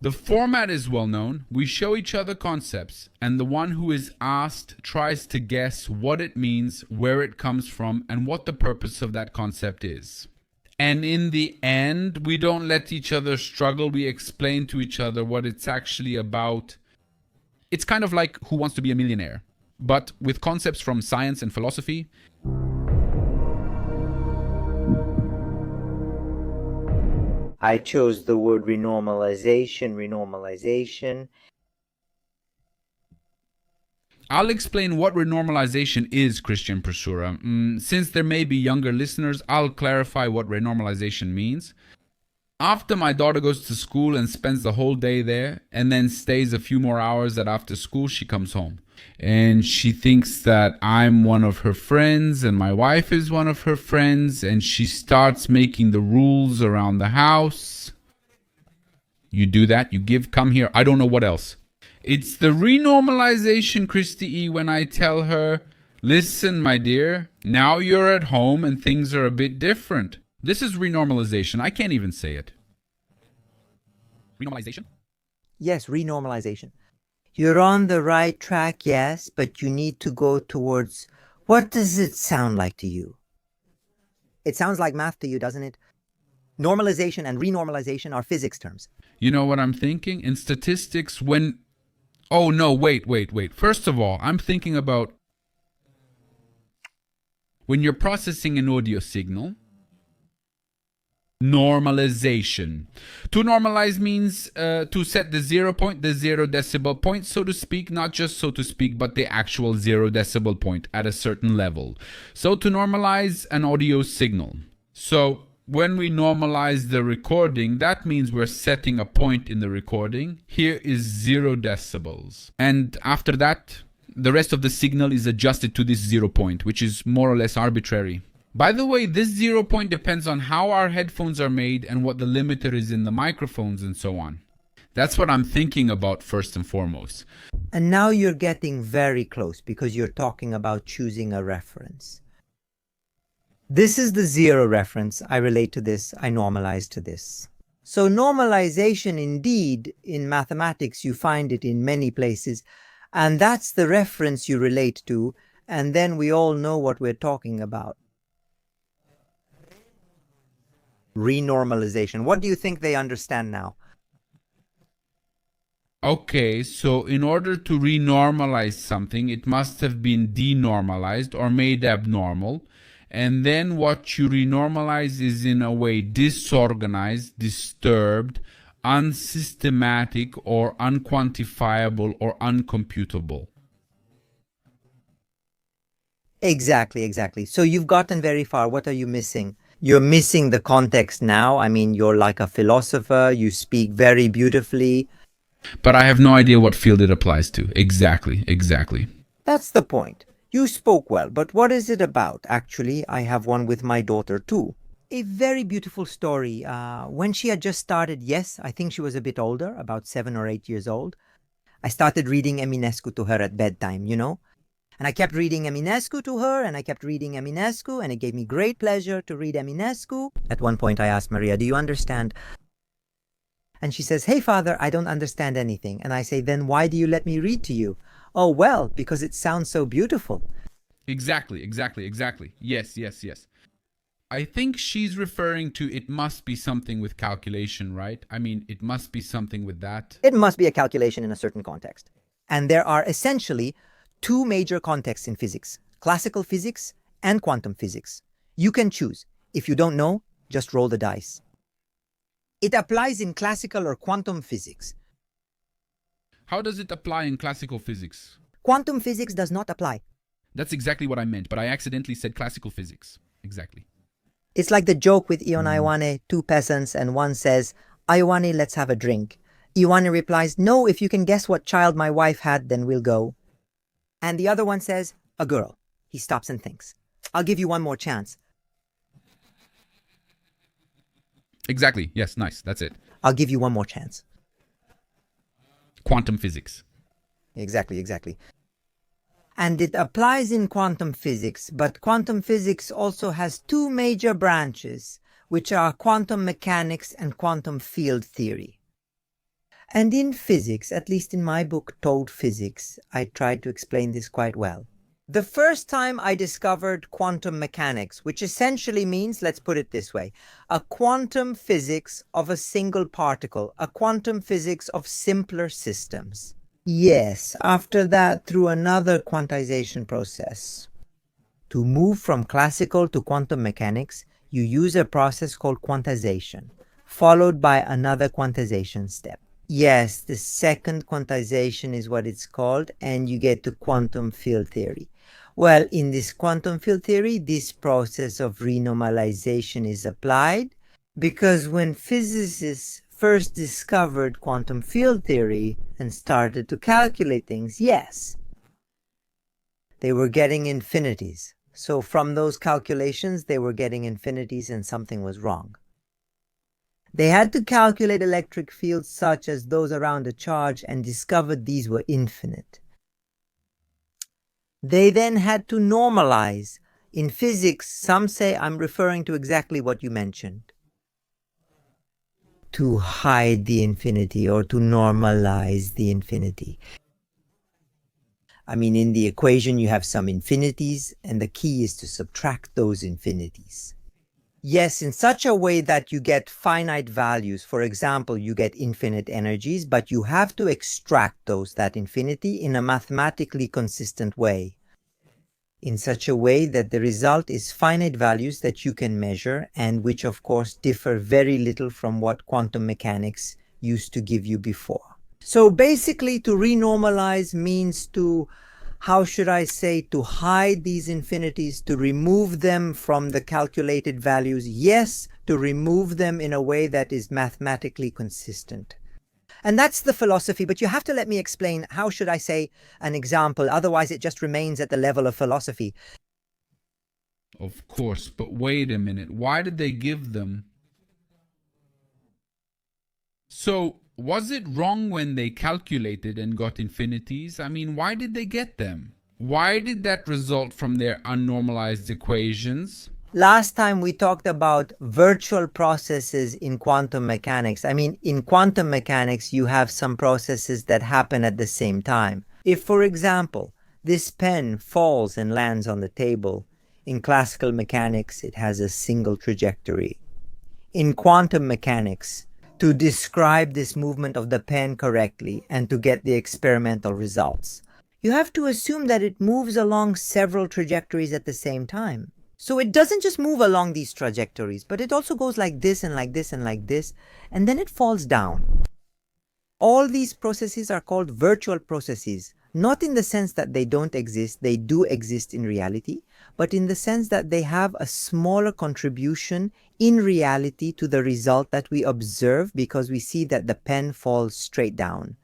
The format is well known. We show each other concepts, and the one who is asked tries to guess what it means, where it comes from, and what the purpose of that concept is. And in the end, we don't let each other struggle. We explain to each other what it's actually about. It's kind of like Who Wants to Be a Millionaire, but with concepts from science and philosophy. I chose the word renormalization. I'll explain what renormalization is, Christian Prasura. Since there may be younger listeners, I'll clarify what renormalization means. After my daughter goes to school and spends the whole day there, and then stays a few more hours that after school she comes home. And she thinks that I'm one of her friends and my wife is one of her friends, and she starts making the rules around the house. You do that, come here, I don't know what else. It's the renormalization, Christy E, when I tell her, listen, my dear, now you're at home and things are a bit different. This is renormalization. I can't even say it. Renormalization? Yes, renormalization. You're on the right track, yes, but you need to go towards, what does it sound like to you? It sounds like math to you, doesn't it? Normalization and renormalization are physics terms. You know what I'm thinking? In statistics, when... Oh, no, wait. First of all, I'm thinking about when you're processing an audio signal, normalization. To normalize means to set the 0 point, the 0 decibel point, so to speak, not just so to speak, but the actual 0 decibel point at a certain level. So to normalize an audio signal. So when we normalize the recording, that means we're setting a point in the recording. Here is 0 decibels. And after that, the rest of the signal is adjusted to this 0 point, which is more or less arbitrary. By the way, this 0 point depends on how our headphones are made and what the limiter is in the microphones and so on. That's what I'm thinking about first and foremost. And now you're getting very close because you're talking about choosing a reference. This is the 0 reference. I relate to this. I normalize to this. So normalization, indeed, in mathematics, you find it in many places. And that's the reference you relate to. And then we all know what we're talking about. Renormalization. What do you think they understand now? Okay, so in order to renormalize something, it must have been denormalized or made abnormal. And then what you renormalize is in a way disorganized, disturbed, unsystematic, or unquantifiable or uncomputable. Exactly. So you've gotten very far. What are you missing? You're missing the context now. I mean, you're like a philosopher. You speak very beautifully. But I have no idea what field it applies to. Exactly. That's the point. You spoke well, but what is it about? Actually, I have one with my daughter too. A very beautiful story. When she had just started, yes, I think she was a bit older, about 7 or 8 years old. I started reading Eminescu to her at bedtime, you know. And I kept reading Eminescu to her, and I kept reading Eminescu, and it gave me great pleasure to read Eminescu. At one point I asked Maria, do you understand? And she says, hey father, I don't understand anything. And I say, then why do you let me read to you? Oh, well, because it sounds so beautiful. Exactly. Yes. I think she's referring to it must be something with calculation, right? I mean, it must be something with that. It must be a calculation in a certain context. And there are essentially 2 major contexts in physics, classical physics and quantum physics. You can choose. If you don't know, just roll the dice. It applies in classical or quantum physics. How does it apply in classical physics? Quantum physics does not apply. That's exactly what I meant, but I accidentally said classical physics. Exactly. It's like the joke with Ion Ioane, 2 peasants, and one says, Ioane, let's have a drink. Ioane replies, no, if you can guess what child my wife had, then we'll go. And the other one says, a girl. He stops and thinks. I'll give you one more chance. Exactly. Yes, nice. That's it. I'll give you one more chance. Quantum physics. Exactly. And it applies in quantum physics, but quantum physics also has 2 major branches, which are quantum mechanics and quantum field theory. And in physics, at least in my book, Told Physics, I tried to explain this quite well. The first time I discovered quantum mechanics, which essentially means, let's put it this way, a quantum physics of a single particle, a quantum physics of simpler systems. Yes, after that, through another quantization process. To move from classical to quantum mechanics, you use a process called quantization, followed by another quantization step. Yes, the second quantization is what it's called, and you get to quantum field theory. Well, in this quantum field theory, this process of renormalization is applied because when physicists first discovered quantum field theory and started to calculate things, yes, they were getting infinities. So from those calculations, they were getting infinities and something was wrong. They had to calculate electric fields such as those around a charge and discovered these were infinite. They then had to normalize. In physics, some say I'm referring to exactly what you mentioned. To hide the infinity or to normalize the infinity. I mean, in the equation you have some infinities, and the key is to subtract those infinities. Yes, in such a way that you get finite values. For example, you get infinite energies, but you have to extract that infinity, in a mathematically consistent way. In such a way that the result is finite values that you can measure and which of course differ very little from what quantum mechanics used to give you before. So basically to renormalize means to, how should I say, to hide these infinities, to remove them from the calculated values. Yes, to remove them in a way that is mathematically consistent. And that's the philosophy, but you have to let me explain, how should I say, an example, otherwise it just remains at the level of philosophy. Of course, but wait a minute. Why did they give them? So, was it wrong when they calculated and got infinities? I mean, why did they get them? Why did that result from their unnormalized equations? Last time we talked about virtual processes in quantum mechanics. I mean, in quantum mechanics, you have some processes that happen at the same time. If, for example, this pen falls and lands on the table, in classical mechanics, it has a single trajectory. In quantum mechanics, to describe this movement of the pen correctly and to get the experimental results, you have to assume that it moves along several trajectories at the same time. So it doesn't just move along these trajectories, but it also goes like this and like this and like this, and then it falls down. All these processes are called virtual processes, not in the sense that they don't exist, they do exist in reality, but in the sense that they have a smaller contribution in reality to the result that we observe because we see that the pen falls straight down.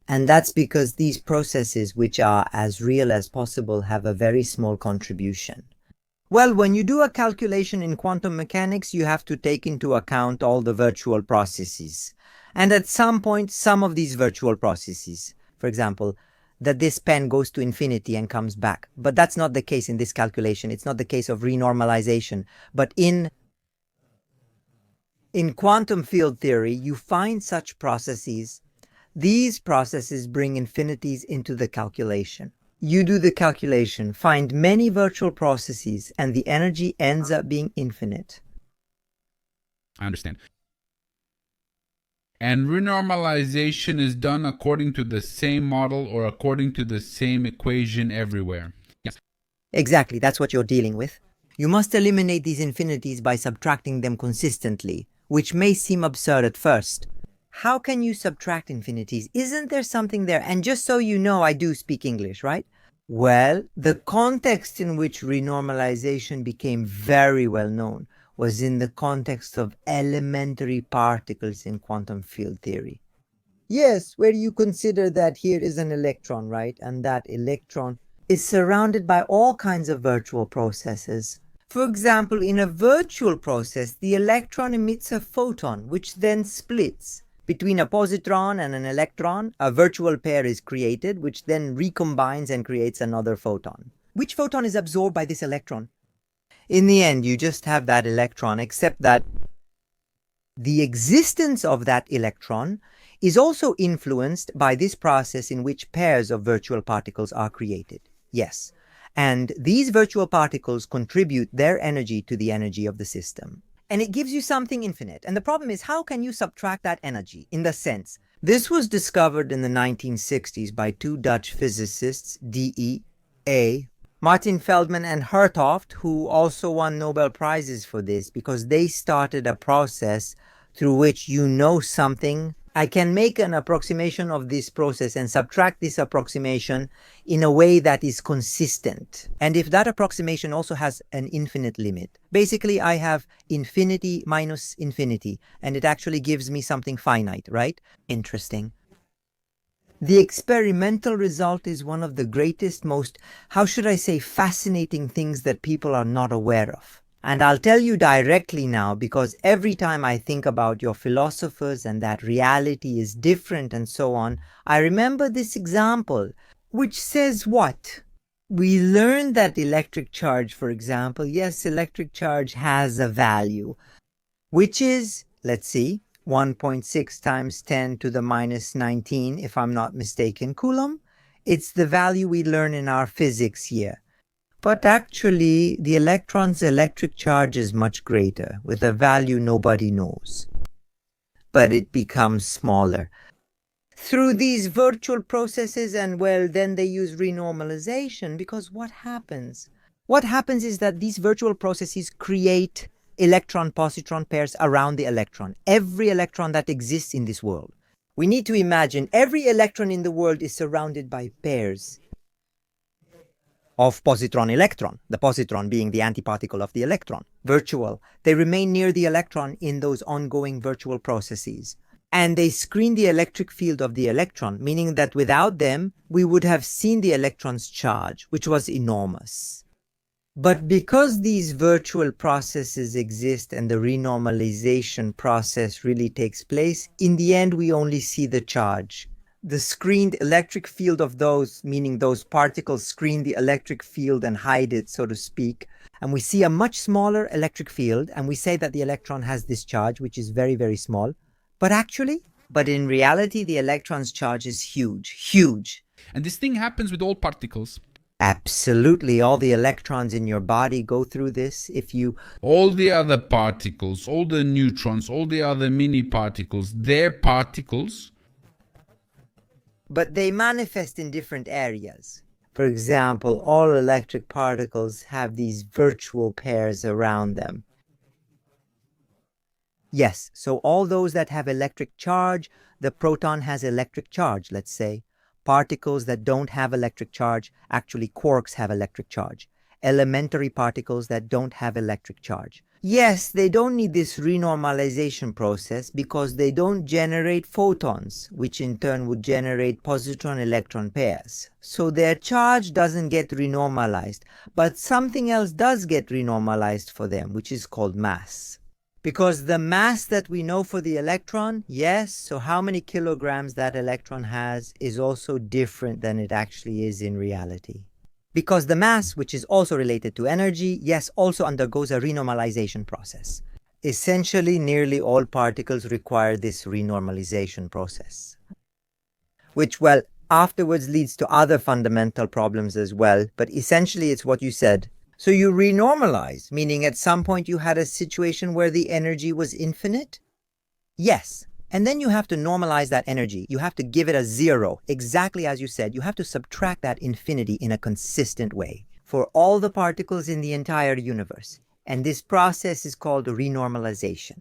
And that's because these processes, which are as real as possible, have a very small contribution. Well, when you do a calculation in quantum mechanics, you have to take into account all the virtual processes. And at some point, some of these virtual processes, for example, that this pen goes to infinity and comes back. But that's not the case in this calculation. It's not the case of renormalization. But in quantum field theory, you find such processes. These processes bring infinities into the calculation. You do the calculation, find many virtual processes, and the energy ends up being infinite. I understand. And renormalization is done according to the same model or according to the same equation everywhere. Yes. Exactly, that's what you're dealing with. You must eliminate these infinities by subtracting them consistently, which may seem absurd at first. How can you subtract infinities? Isn't there something there? And just so you know, I do speak English, right? Well, the context in which renormalization became very well known was in the context of elementary particles in quantum field theory. Yes, where you consider that here is an electron, right? And that electron is surrounded by all kinds of virtual processes. For example, in a virtual process, the electron emits a photon, which then splits. Between a positron and an electron, a virtual pair is created, which then recombines and creates another photon. Which photon is absorbed by this electron? In the end, you just have that electron, except that the existence of that electron is also influenced by this process in which pairs of virtual particles are created. Yes. And these virtual particles contribute their energy to the energy of the system. And it gives you something infinite. And the problem is, how can you subtract that energy? In the sense, this was discovered in the 1960s by two Dutch physicists, D.E.A. Martin Feldman and Herthoft, who also won Nobel Prizes for this because they started a process through which you know something. I can make an approximation of this process and subtract this approximation in a way that is consistent. And if that approximation also has an infinite limit, basically I have infinity minus infinity, and it actually gives me something finite, right? Interesting. The experimental result is one of the greatest, most, how should I say, fascinating things that people are not aware of. And I'll tell you directly now, because every time I think about your philosophers and that reality is different and so on, I remember this example, which says what? We learned that electric charge, for example, yes, electric charge has a value, which is, let's see, 1.6 times 10 to the minus 19, if I'm not mistaken, Coulomb. It's the value we learn in our physics here. But actually, the electron's electric charge is much greater, with a value nobody knows. But it becomes smaller. Through these virtual processes, and well, then they use renormalization, because what happens? What happens is that these virtual processes create electron-positron pairs around the electron, every electron that exists in this world. We need to imagine every electron in the world is surrounded by pairs of positron-electron, the positron being the antiparticle of the electron, virtual. They remain near the electron in those ongoing virtual processes. And they screen the electric field of the electron, meaning that without them, we would have seen the electron's charge, which was enormous. But because these virtual processes exist and the renormalization process really takes place, in the end we only see the charge. The screened electric field of those, meaning those particles screen the electric field and hide it, so to speak, and we see a much smaller electric field, and we say that the electron has this charge, which is very, very small. But in reality, the electron's charge is huge, huge. And this thing happens with all particles. Absolutely. All the electrons in your body go through this. All the other particles, all the neutrons, all the other mini particles, they're particles. But they manifest in different areas. For example, all electric particles have these virtual pairs around them. Yes, so all those that have electric charge, the proton has electric charge, let's say. Particles that don't have electric charge, actually quarks have electric charge. Elementary particles that don't have electric charge. Yes, they don't need this renormalization process because they don't generate photons, which in turn would generate positron-electron pairs. So their charge doesn't get renormalized, but something else does get renormalized for them, which is called mass. Because the mass that we know for the electron, yes, so how many kilograms that electron has is also different than it actually is in reality. Because the mass, which is also related to energy, yes, also undergoes a renormalization process. Essentially, nearly all particles require this renormalization process. Which, well, afterwards leads to other fundamental problems as well, but essentially it's what you said. So you renormalize, meaning at some point you had a situation where the energy was infinite? Yes. And then you have to normalize that energy. You have to give it a zero, exactly as you said. You have to subtract that infinity in a consistent way for all the particles in the entire universe. And this process is called renormalization.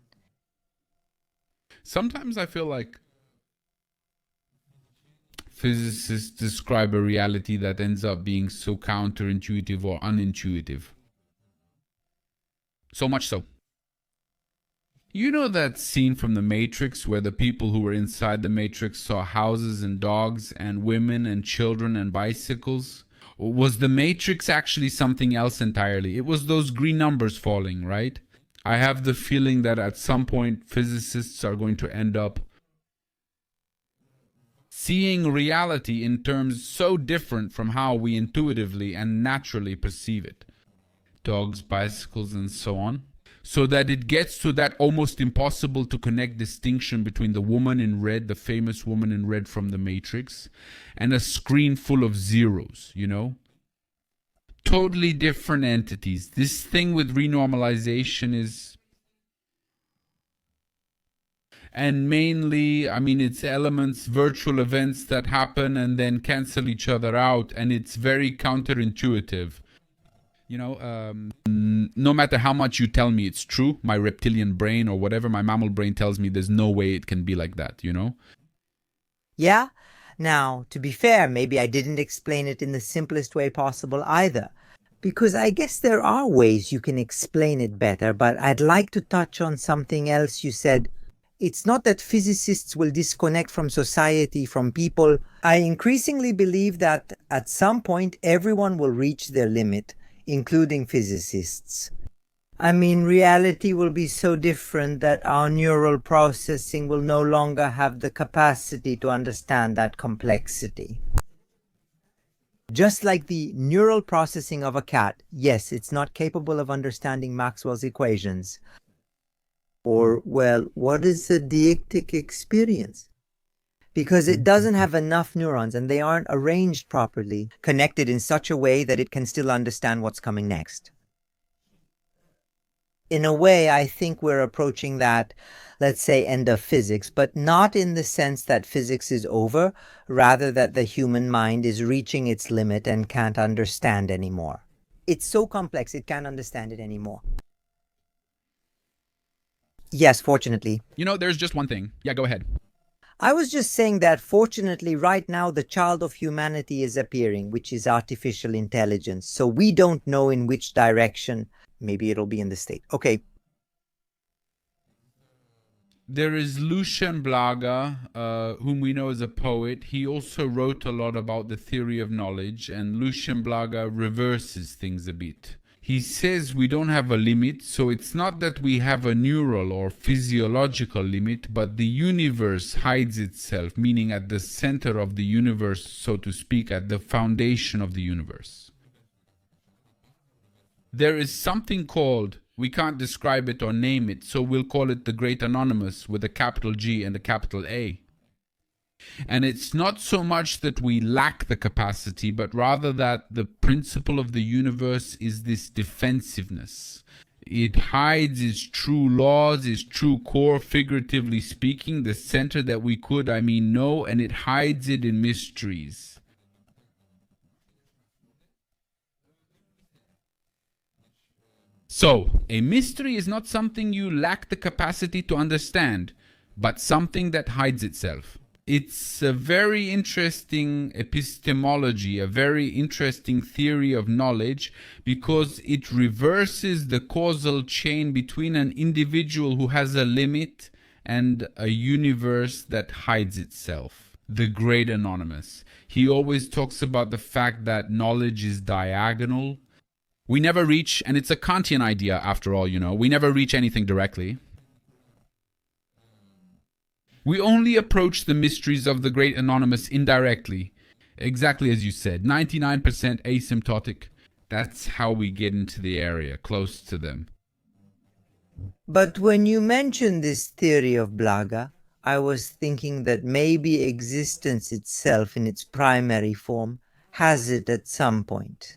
Sometimes I feel like physicists describe a reality that ends up being so counterintuitive or unintuitive. So much so. You know that scene from The Matrix where the people who were inside the Matrix saw houses and dogs and women and children and bicycles? Was the Matrix actually something else entirely? It was those green numbers falling, right? I have the feeling that at some point physicists are going to end up seeing reality in terms so different from how we intuitively and naturally perceive it. Dogs, bicycles, and so on. so that it gets to that almost impossible to connect distinction between the woman in red, the famous woman in red from the Matrix, and a screen full of zeros, you know? Totally different entities. This thing with renormalization is, and mainly, I mean, it's elements, virtual events that happen and then cancel each other out, and it's very counterintuitive. You know, no matter how much you tell me it's true, my reptilian brain or whatever, my mammal brain tells me there's no way it can be like that, you know? Yeah? Now, to be fair, maybe I didn't explain it in the simplest way possible either, because I guess there are ways you can explain it better, but I'd like to touch on something else you said. It's not that physicists will disconnect from society, from people. I increasingly believe that at some point everyone will reach their limit, including physicists. I mean, reality will be so different that our neural processing will no longer have the capacity to understand that complexity. Just like the neural processing of a cat, yes, it's not capable of understanding Maxwell's equations. Or, well, what is a deictic experience? Because it doesn't have enough neurons and they aren't arranged properly, connected in such a way that it can still understand what's coming next. In a way, I think we're approaching that, let's say, end of physics, but not in the sense that physics is over, rather that the human mind is reaching its limit and can't understand anymore. It's so complex, it can't understand it anymore. Yes, fortunately. You know, there's just one thing. Yeah, go ahead. I was just saying that fortunately right now the child of humanity is appearing, which is artificial intelligence. So we don't know in which direction. Maybe it'll be in the state. Okay. There is Lucian Blaga, whom we know as a poet. He also wrote a lot about the theory of knowledge, and Lucian Blaga reverses things a bit. He says we don't have a limit, so it's not that we have a neural or physiological limit, but the universe hides itself, meaning at the center of the universe, so to speak, at the foundation of the universe. There is something called, we can't describe it or name it, so we'll call it the Great Anonymous with a capital G and a capital A. And it's not so much that we lack the capacity, but rather that the principle of the universe is this defensiveness. It hides its true laws, its true core, figuratively speaking, the center that we could, know, and it hides it in mysteries. So, a mystery is not something you lack the capacity to understand, but something that hides itself. It's a very interesting epistemology, a very interesting theory of knowledge, because it reverses the causal chain between an individual who has a limit and a universe that hides itself. The Great Anonymous. He always talks about the fact that knowledge is diagonal. We never reach, and it's a Kantian idea after all, we never reach anything directly. We only approach the mysteries of the Great Anonymous indirectly. Exactly as you said, 99% asymptotic. That's how we get into the area, close to them. But when you mentioned this theory of Blaga, I was thinking that maybe existence itself in its primary form has it at some point.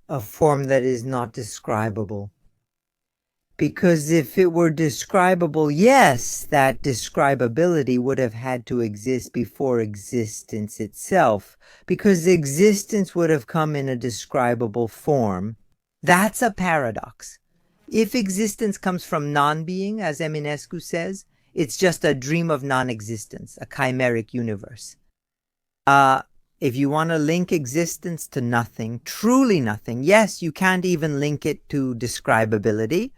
A form that is not describable. Because if it were describable, yes, that describability would have had to exist before existence itself, because existence would have come in a describable form. That's a paradox. If existence comes from non-being, as Eminescu says, it's just a dream of non-existence, a chimeric universe. If you want to link existence to nothing, truly nothing, yes, you can't even link it to describability.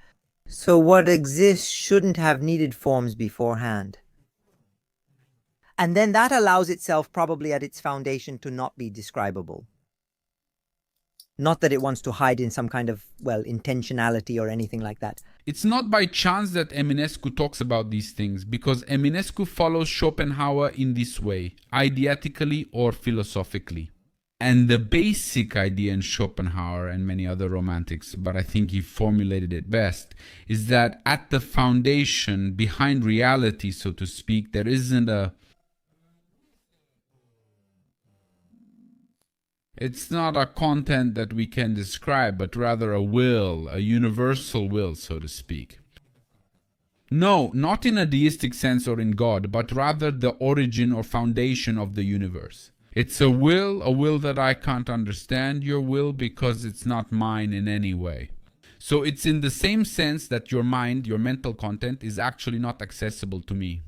So what exists shouldn't have needed forms beforehand. And then that allows itself probably at its foundation to not be describable. Not that it wants to hide in some kind of, intentionality or anything like that. It's not by chance that Eminescu talks about these things, because Eminescu follows Schopenhauer in this way, ideatically or philosophically. And the basic idea in Schopenhauer and many other romantics, but I think he formulated it best, is that at the foundation, behind reality, so to speak, there isn't a... It's not a content that we can describe, but rather a will, a universal will, so to speak. No, not in a deistic sense or in God, but rather the origin or foundation of the universe. It's a will that I can't understand your will because it's not mine in any way. So it's in the same sense that your mind, your mental content, is actually not accessible to me.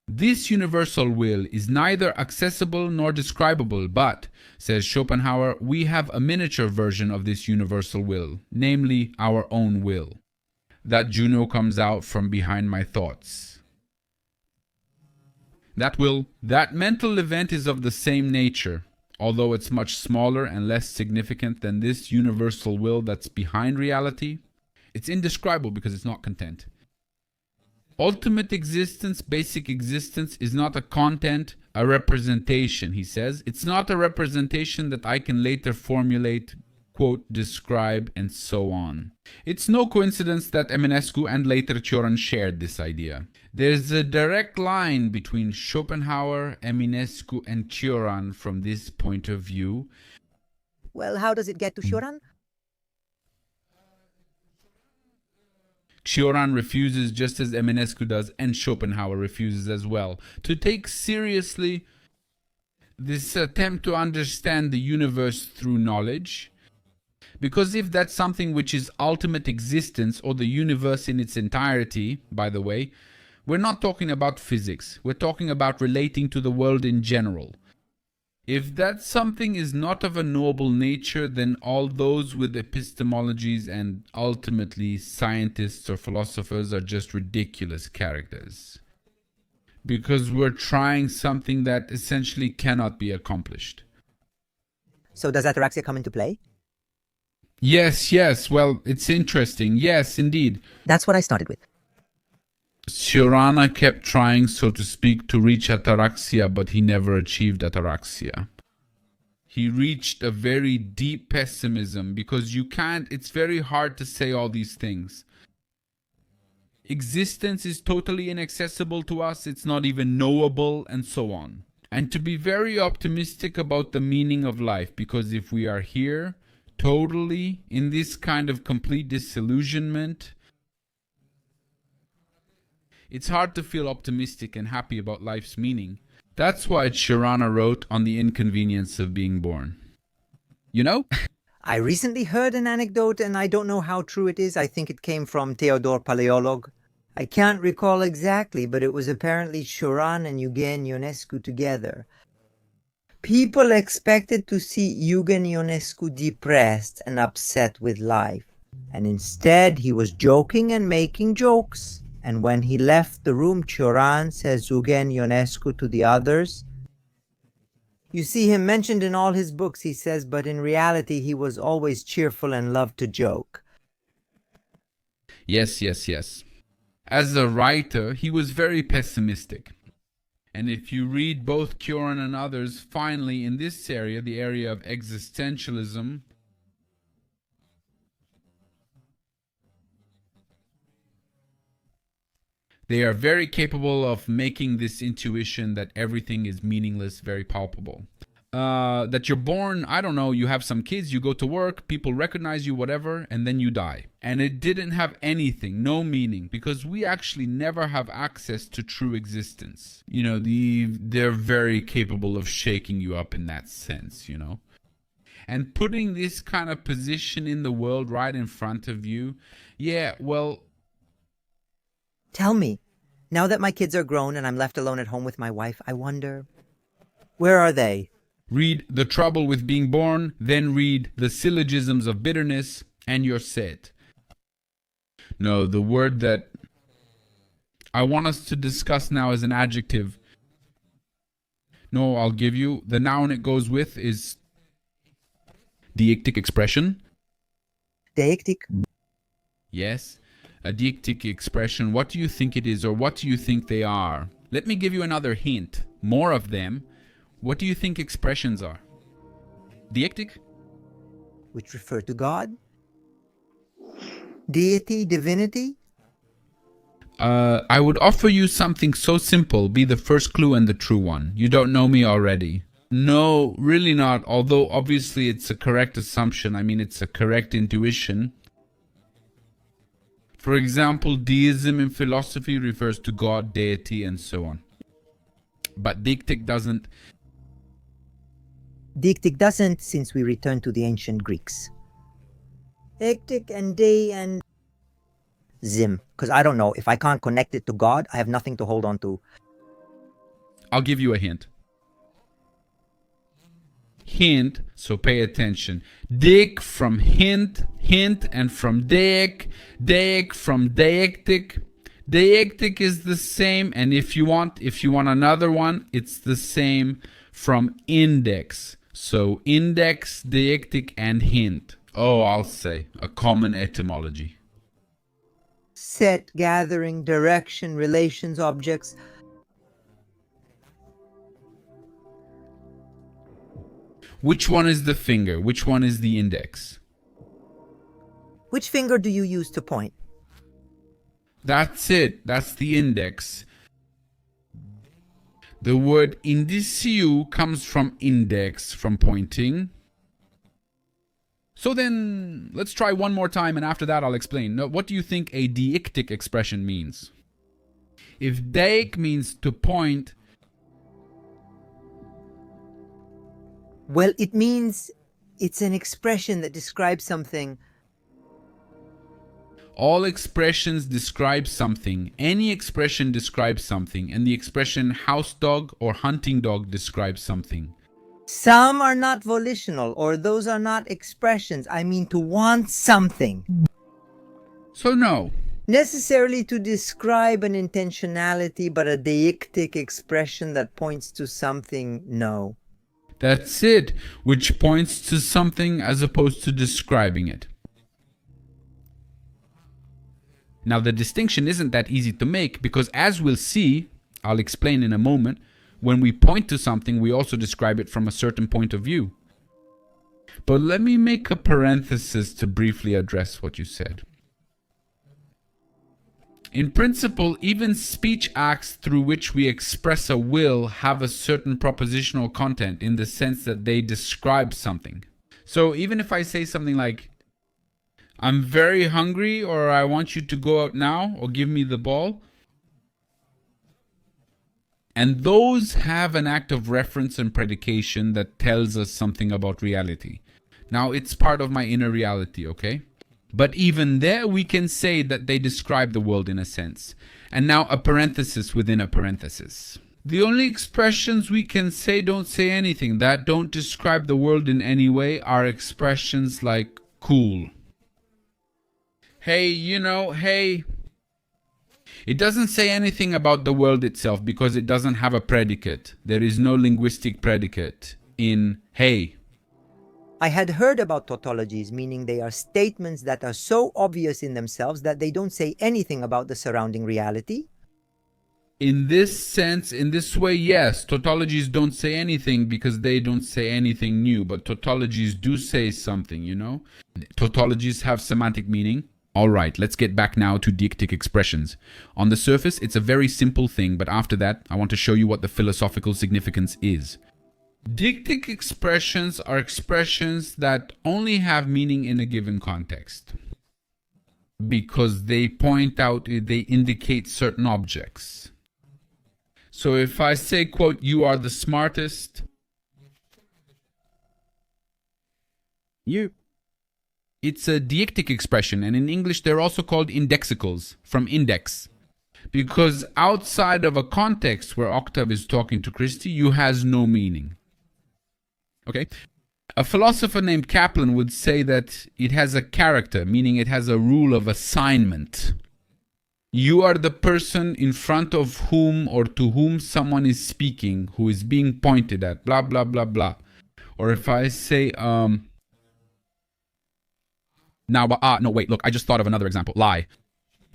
This universal will is neither accessible nor describable, but, says Schopenhauer, we have a miniature version of this universal will, namely our own will. That Juno comes out from behind my thoughts. That mental event is of the same nature, although it's much smaller and less significant than this universal will that's behind reality. It's indescribable because it's not content. Ultimate existence, basic existence, is not a content, a representation, he says. It's not a representation that I can later formulate, quote, describe, and so on. It's no coincidence that Eminescu and later Cioran shared this idea. There's a direct line between Schopenhauer, Eminescu, and Cioran from this point of view. Well, how does it get to Cioran? Cioran refuses, just as Eminescu does, and Schopenhauer refuses as well, to take seriously this attempt to understand the universe through knowledge. Because if that's something which is ultimate existence, or the universe in its entirety, by the way, we're not talking about physics. We're talking about relating to the world in general. If that something is not of a knowable nature, then all those with epistemologies and ultimately scientists or philosophers are just ridiculous characters. Because we're trying something that essentially cannot be accomplished. So does ataraxia come into play? Yes, well, it's interesting. Yes, indeed. That's what I started with. Cioran kept trying, so to speak, to reach ataraxia, but he never achieved ataraxia. He reached a very deep pessimism because it's very hard to say all these things. Existence is totally inaccessible to us, it's not even knowable, and so on. And to be very optimistic about the meaning of life, because if we are here, totally, in this kind of complete disillusionment, it's hard to feel optimistic and happy about life's meaning. That's why Cioran wrote on the inconvenience of being born. You know? I recently heard an anecdote, and I don't know how true it is. I think it came from Theodor Paleolog. I can't recall exactly, but it was apparently Cioran and Eugen Ionescu together. People expected to see Eugen Ionescu depressed and upset with life, and instead he was joking and making jokes. And when he left the room, Cioran says Eugen Ionescu to the others, "You see him mentioned in all his books," he says, "but in reality he was always cheerful and loved to joke." Yes. As a writer, he was very pessimistic. And if you read both Cioran and others, finally in this area, the area of existentialism, they are very capable of making this intuition that everything is meaningless very palpable. That you're born, I don't know, you have some kids, you go to work, people recognize you, whatever, and then you die. And it didn't have anything, no meaning, because we actually never have access to true existence. You know, they're very capable of shaking you up in that sense, you know. And putting this kind of position in the world right in front of you, yeah, well... Tell me, now that my kids are grown and I'm left alone at home with my wife, I wonder, where are they? Read The Trouble with Being Born, then read The Syllogisms of Bitterness, and you're set. No, the word that I want us to discuss now is an adjective. No, I'll give you. The noun it goes with is deictic expression. Deictic? Yes, a deictic expression. What do you think it is, or what do you think they are? Let me give you another hint. More of them. What do you think expressions are? Deictic? which refer to God, deity, divinity. I would offer you something so simple, be the first clue and the true one. You don't know me already. No, really not, although obviously it's a correct assumption. I mean, it's a correct intuition. For example, deism in philosophy refers to God, deity, and so on. But deictic doesn't. Deictic doesn't, since we return to the ancient Greeks. Ectic and de and zim, because I don't know. If I can't connect it to God, I have nothing to hold on to. I'll give you a hint. Hint, so pay attention. Dic from hint, hint, and from deic, deic from deictic. Deictic is the same, and if you want another one, it's the same from index. So index, deictic, and hint. Oh, I'll say a common etymology. Set, gathering, direction, relations, objects. Which one is the finger? Which one is the index? Which finger do you use to point? That's it. That's the index. The word indiciu comes from index, from pointing. So then, let's try one more time, and after that I'll explain. Now, what do you think a deictic expression means? If deic means to point, Well, it means it's an expression that describes something. all expressions describe something. Any expression describes something, and the expression house dog or hunting dog describes something. Some are not volitional, or those are not expressions. I mean to want something. So no. Necessarily to describe an intentionality, but a deictic expression that points to something, no. That's it, which points to something as opposed to describing it. Now the distinction isn't that easy to make because, as we'll see, I'll explain in a moment, when we point to something we also describe it from a certain point of view. But let me make a parenthesis to briefly address what you said. In principle, even speech acts through which we express a will have a certain propositional content in the sense that they describe something. So even if I say something like, I'm very hungry, or I want you to go out now, or give me the ball, and those have an act of reference and predication that tells us something about reality. Now, it's part of my inner reality, okay? But even there, we can say that they describe the world in a sense. And now a parenthesis within a parenthesis. The only expressions we can say don't say anything, that don't describe the world in any way, are expressions like cool. Hey, hey. It doesn't say anything about the world itself because it doesn't have a predicate. There is no linguistic predicate in hey. I had heard about tautologies, meaning they are statements that are so obvious in themselves that they don't say anything about the surrounding reality. In this sense, in this way, yes, tautologies don't say anything because they don't say anything new, but tautologies do say something, Tautologies have semantic meaning. All right, let's get back now to deictic expressions. On the surface, it's a very simple thing, but after that, I want to show you what the philosophical significance is. Deictic expressions are expressions that only have meaning in a given context because they point out, they indicate certain objects. So if I say, quote, you are the smartest, it's a deictic expression, and in English they're also called indexicals, from index. Because outside of a context where Octave is talking to Christy, you has no meaning. Okay? A philosopher named Kaplan would say that it has a character, meaning it has a rule of assignment. You are the person in front of whom or to whom someone is speaking, who is being pointed at, blah, blah, blah, blah. Or if I say, no, wait, look, I just thought of another example. Lie.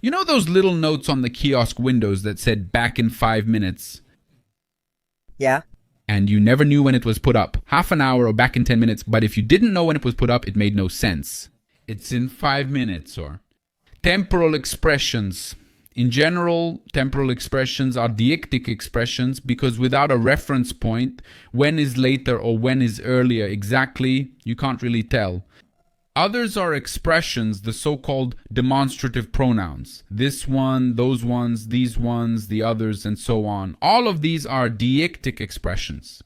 You know those little notes on the kiosk windows that said back in 5 minutes? Yeah. And you never knew when it was put up. half an hour or back in 10 minutes, but if you didn't know when it was put up, it made no sense. It's in 5 minutes. Or temporal expressions. In general, temporal expressions are deictic expressions because without a reference point, when is later or when is earlier exactly, you can't really tell. Others are expressions, the so-called demonstrative pronouns. This one, those ones, these ones, the others, and so on. All of these are deictic expressions.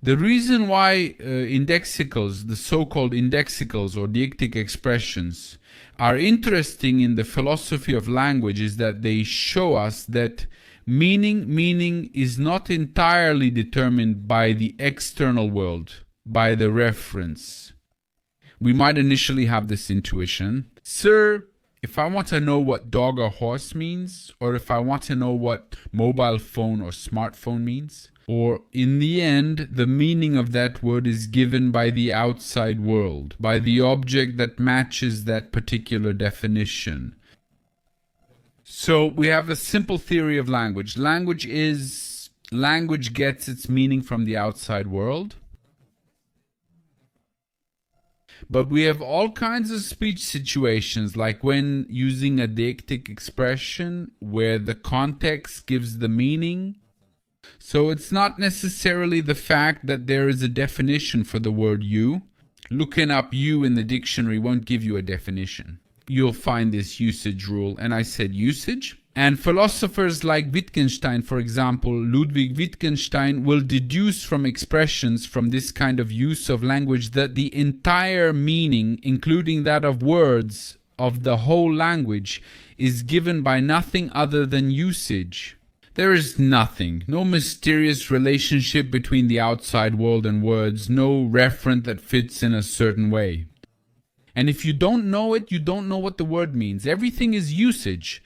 The reason why indexicals, the so-called indexicals or deictic expressions, are interesting in the philosophy of language is that they show us that meaning is not entirely determined by the external world, by the reference. We might initially have this intuition. Sir, if I want to know what dog or horse means, or if I want to know what mobile phone or smartphone means, or in the end, the meaning of that word is given by the outside world, by the object that matches that particular definition. So we have a simple theory of language. Language gets its meaning from the outside world. But we have all kinds of speech situations, like when using a deictic expression where the context gives the meaning. So it's not necessarily the fact that there is a definition for the word you. Looking up you in the dictionary won't give you a definition. You'll find this usage rule, and I said usage. And philosophers like Wittgenstein, for example, Ludwig Wittgenstein, will deduce from expressions from this kind of use of language that the entire meaning, including that of words, of the whole language, is given by nothing other than usage. There is nothing, no mysterious relationship between the outside world and words, no referent that fits in a certain way. And if you don't know it, you don't know what the word means. Everything is usage.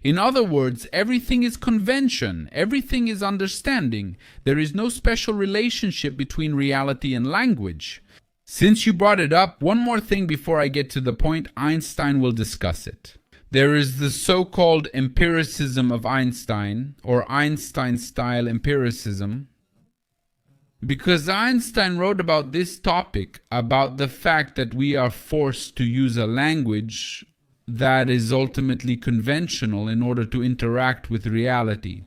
In other words, everything is convention. Everything is understanding. There is no special relationship between reality and language. Since you brought it up, one more thing before I get to the point, Einstein will discuss it. There is the so-called empiricism of Einstein, or Einstein-style empiricism, because Einstein wrote about this topic, about the fact that we are forced to use a language that is ultimately conventional in order to interact with reality.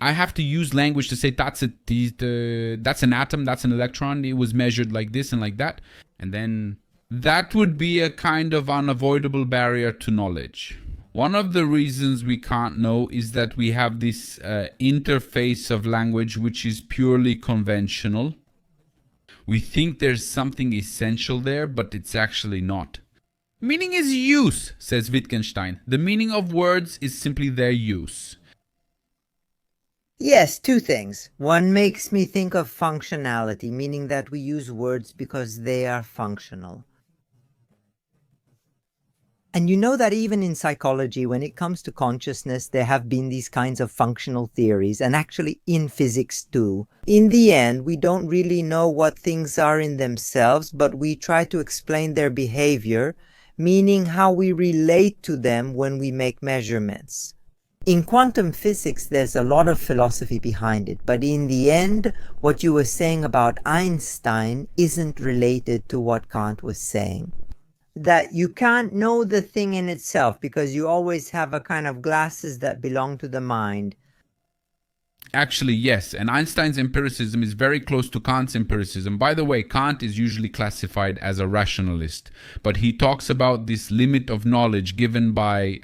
I have to use language to say that's an atom, that's an electron, it was measured like this and like that, and then that would be a kind of unavoidable barrier to knowledge. One of the reasons we can't know is that we have this interface of language which is purely conventional. We think there's something essential there, but it's actually not. Meaning is use, says Wittgenstein. The meaning of words is simply their use. Yes, two things. One makes me think of functionality, meaning that we use words because they are functional. And you know that even in psychology, when it comes to consciousness, there have been these kinds of functional theories, and actually in physics too. In the end, we don't really know what things are in themselves, but we try to explain their behavior, meaning how we relate to them when we make measurements. In quantum physics, there's a lot of philosophy behind it, but in the end, what you were saying about Einstein isn't related to what Kant was saying. That you can't know the thing in itself because you always have a kind of glasses that belong to the mind. Actually, yes, and Einstein's empiricism is very close to Kant's empiricism. By the way, Kant is usually classified as a rationalist, but he talks about this limit of knowledge given by,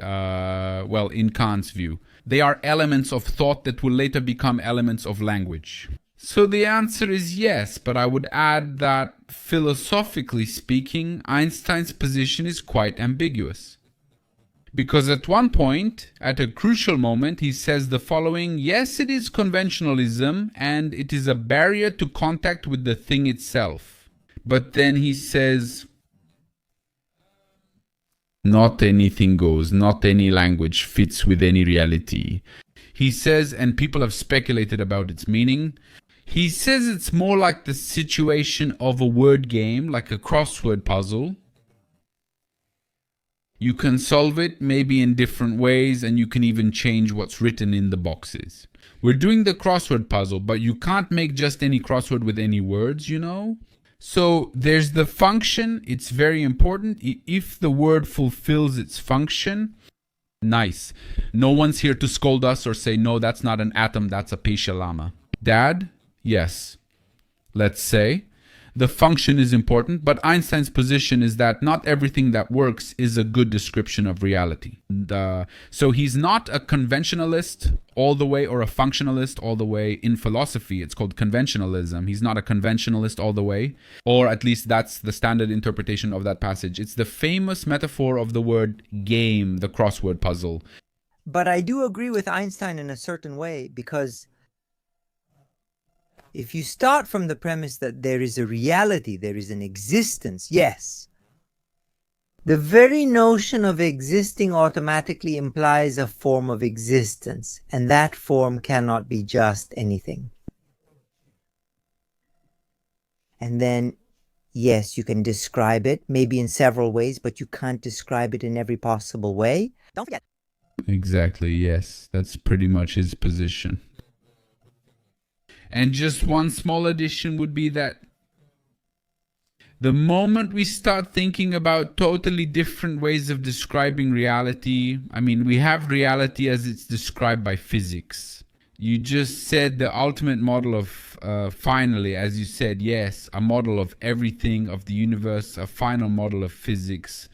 in Kant's view. They are elements of thought that will later become elements of language. So the answer is yes, but I would add that philosophically speaking, Einstein's position is quite ambiguous. Because at one point, at a crucial moment, he says the following: yes, it is conventionalism and it is a barrier to contact with the thing itself. But then he says, not anything goes, not any language fits with any reality. He says, and people have speculated about its meaning, he says it's more like the situation of a word game, like a crossword puzzle. You can solve it maybe in different ways, and you can even change what's written in the boxes. We're doing the crossword puzzle, but you can't make just any crossword with any words, you know? So there's the function. It's very important. If the word fulfills its function, nice. No one's here to scold us or say, no, that's not an atom, that's a Pesha Lama. Dad, yes. Let's say. The function is important, but Einstein's position is that not everything that works is a good description of reality. So he's not a conventionalist all the way or a functionalist all the way. In philosophy, it's called conventionalism. He's not a conventionalist all the way, or at least that's the standard interpretation of that passage. It's the famous metaphor of the word game, the crossword puzzle. But I do agree with Einstein in a certain way, because if you start from the premise that there is a reality, there is an existence, yes, the very notion of existing automatically implies a form of existence, and that form cannot be just anything. And then, yes, you can describe it, maybe in several ways, but you can't describe it in every possible way. Don't forget. Exactly, yes. That's pretty much his position. And just one small addition would be that the moment we start thinking about totally different ways of describing reality, I mean, we have reality as it's described by physics. You just said the ultimate model of, finally, as you said, yes, a model of everything, of the universe, a final model of physics.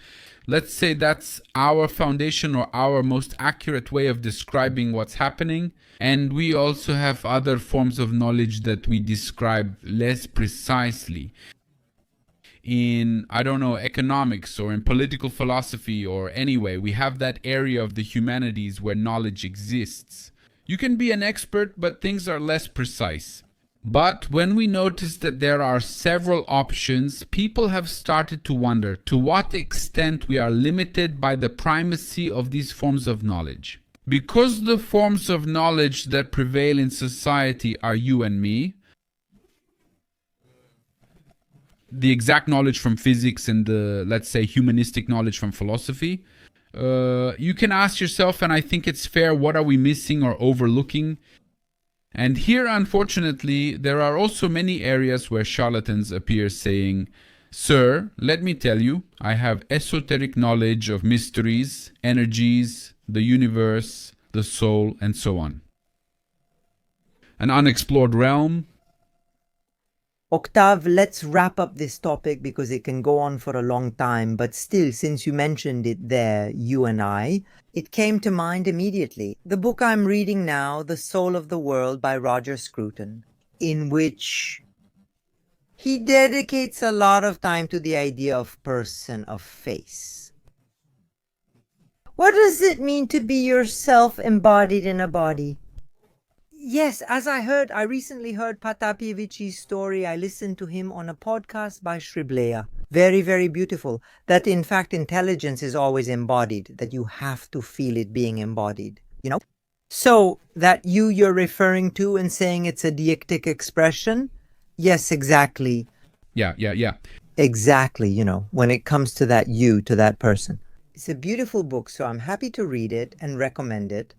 Let's say that's our foundation or our most accurate way of describing what's happening. And we also have other forms of knowledge that we describe less precisely. In, I don't know, economics or in political philosophy or anyway, we have that area of the humanities where knowledge exists. You can be an expert, but things are less precise. But when we notice that there are several options, people have started to wonder to what extent we are limited by the primacy of these forms of knowledge. Because the forms of knowledge that prevail in society are you and me, the exact knowledge from physics and the, let's say, humanistic knowledge from philosophy, you can ask yourself, and I think it's fair, what are we missing or overlooking? And here, unfortunately, there are also many areas where charlatans appear saying, sir, let me tell you, I have esoteric knowledge of mysteries, energies, the universe, the soul, and so on. An unexplored realm. Octave, let's wrap up this topic because it can go on for a long time, but still, since you mentioned it there, you and I, it came to mind immediately. The book I'm reading now, The Soul of the World by Roger Scruton, in which he dedicates a lot of time to the idea of person of face. What does it mean to be yourself embodied in a body? Yes, as I recently heard Patapiewicz's story. I listened to him on a podcast by Shribleya. Very, very beautiful. That in fact intelligence is always embodied, that you have to feel it being embodied, you know? So that you're referring to and saying it's a deictic expression? Yes, exactly. Yeah. Exactly, you know, when it comes to that you, to that person. It's a beautiful book, so I'm happy to read it and recommend it.